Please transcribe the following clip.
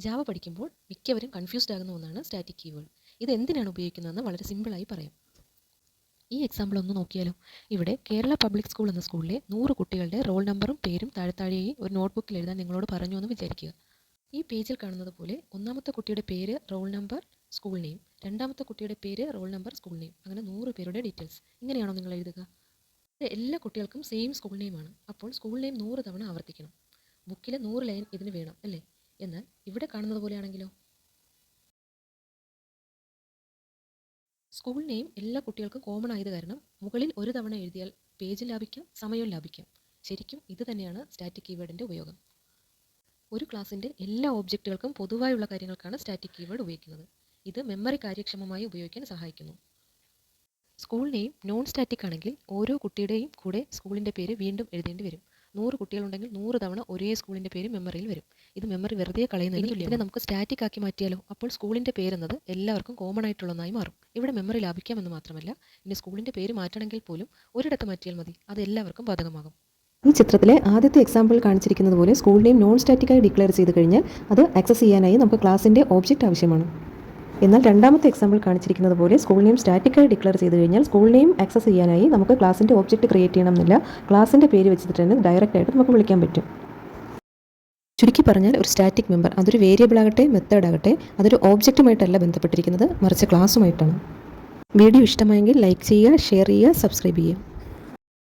Java പഠിക്കുമ്പോൾ മിക്കവരും confused ആകുന്ന ഒന്നാണ് സ്റ്റാറ്റിക് കീവേഡ്. ഇത് എന്തിനാണ് ഉപയോഗിക്കുന്നതെന്ന് വളരെ സിമ്പിളായി പറയാം. ഈ എക്സാമ്പിൾ ഒന്ന് നോക്കിയാലോ. ഇവിടെ കേരള പബ്ലിക് സ്കൂൾ എന്ന സ്കൂളിലെ 100 കുട്ടികളുടെ റോൾ നമ്പറും പേരും താഴെയായി ഒരു നോട്ട്ബുക്കിൽ എഴുതാൻ നിങ്ങളോട് പറഞ്ഞു എന്ന് വിചാരിക്കുക. ഈ പേജിൽ കാണുന്നത് പോലെ ഒന്നാമത്തെ കുട്ടിയുടെ പേര്, റോൾ നമ്പർ, സ്കൂൾ നെയിം, രണ്ടാമത്തെ കുട്ടിയുടെ പേര്, റോൾ നമ്പർ, സ്കൂൾ നെയിം, അങ്ങനെ 100 പേരുടെ ഡീറ്റെയിൽസ്. ഇങ്ങനെയാണോ നിങ്ങൾ എഴുതുക? എല്ലാ കുട്ടികൾക്കും സെയിം സ്കൂൾ നെയിമാണ്. അപ്പോൾ സ്കൂൾ നെയിം 100 തവണ ആവർത്തിക്കണം. ബുക്കിലെ 100 ലൈൻ ഇതിന് വേണം അല്ലേ? എന്നാൽ ഇവിടെ കാണുന്നത് പോലെയാണെങ്കിലോ? സ്കൂൾ നെയിം എല്ലാ കുട്ടികൾക്കും കോമൺ ആയത് കാരണം മുകളിൽ ഒരു തവണ എഴുതിയാൽ പേജ് ലാഭിക്കാം, സമയവും ലാഭിക്കാം. ശരിക്കും ഇത് തന്നെയാണ് സ്റ്റാറ്റിക് കീവേഡിൻ്റെ ഉപയോഗം. ഒരു ക്ലാസ്സിൻ്റെ എല്ലാ ഒബ്ജക്റ്റുകൾക്കും പൊതുവായുള്ള കാര്യങ്ങൾക്കാണ് സ്റ്റാറ്റിക് കീവേഡ് ഉപയോഗിക്കുന്നത്. ഇത് മെമ്മറി കാര്യക്ഷമമായി ഉപയോഗിക്കാൻ സഹായിക്കുന്നു. സ്കൂൾ നെയിം നോൺ സ്റ്റാറ്റിക് ആണെങ്കിൽ ഓരോ കുട്ടിയുടെയും കൂടെ സ്കൂളിൻ്റെ പേര് വീണ്ടും എഴുതേണ്ടി വരും. 100 കുട്ടികളുണ്ടെങ്കിൽ 100 തവണ ഒരേ സ്കൂളിൻ്റെ പേര് മെമ്മറിയിൽ വരും. ഇത് മെമ്മറി വെറുതെ കളയുന്നതിന് തുല്യമാണ്. ഇതിനെ നമുക്ക് സ്റ്റാറ്റിക് ആക്കി മാറ്റിയാലോ? അപ്പോൾ സ്കൂളിൻ്റെ പേരെന്നത് എല്ലാവർക്കും കോമൺ ആയിട്ടുള്ളതായി മാറും. ഇവിടെ മെമ്മറി ലാഭിക്കാമെന്ന് മാത്രമല്ല, ഇനി സ്കൂളിൻ്റെ പേര് മാറ്റണമെങ്കിൽ പോലും ഒരിടത്ത് മാറ്റിയാൽ മതി, അത് എല്ലാവർക്കും ബാധകമാകും. ഈ ചിത്രത്തിലെ ആദ്യത്തെ എക്സാമ്പിൾ കാണിച്ചിരിക്കുന്നത് പോലെ സ്കൂൾ നെയിം നോൺ സ്റ്റാറ്റിക്കായി ഡിക്ലെയർ ചെയ്ത് കഴിഞ്ഞാൽ അത് ആക്സസ് ചെയ്യാനായി നമുക്ക് ക്ലാസിൻ്റെ ഓബ്ജക്റ്റ് ആവശ്യമാണ്. എന്നാൽ രണ്ടാമത്തെ എക്സാമ്പിൾ കാണിച്ചിരിക്കുന്നത് പോലെ സ്കൂൾ നെയിം സ്റ്റാറ്റിക്കായി ഡിക്ലെയർ ചെയ്ത് കഴിഞ്ഞാൽ സ്കൂൾ നെയിം ആക്സസ് ചെയ്യാനായി നമുക്ക് ക്ലാസിൻ്റെ ഓബ്ജക്റ്റ് ക്രിയേറ്റ് ചെയ്യണമെന്നില്ല. ക്ലാസിൻ്റെ പേര് വെച്ചിട്ട് തന്നെ ഡയറക്റ്റായിട്ട് നമുക്ക് വിളിക്കാൻ പറ്റും. ചുരുക്കി പറഞ്ഞാൽ ഒരു സ്റ്റാറ്റിക് മെമ്പർ അതൊരു വേരിയബിൾ ആകട്ടെ, മെത്തേഡ് ആകട്ടെ, അതൊരു ഓബ്ജക്റ്റുമായിട്ടല്ല ബന്ധപ്പെട്ടിരിക്കുന്നത്, മറിച്ച് ക്ലാസ്സുമായിട്ടാണ്. വീഡിയോ ഇഷ്ടമായെങ്കിൽ ലൈക്ക് ചെയ്യുക, ഷെയർ ചെയ്യുക, സബ്സ്ക്രൈബ് ചെയ്യുക.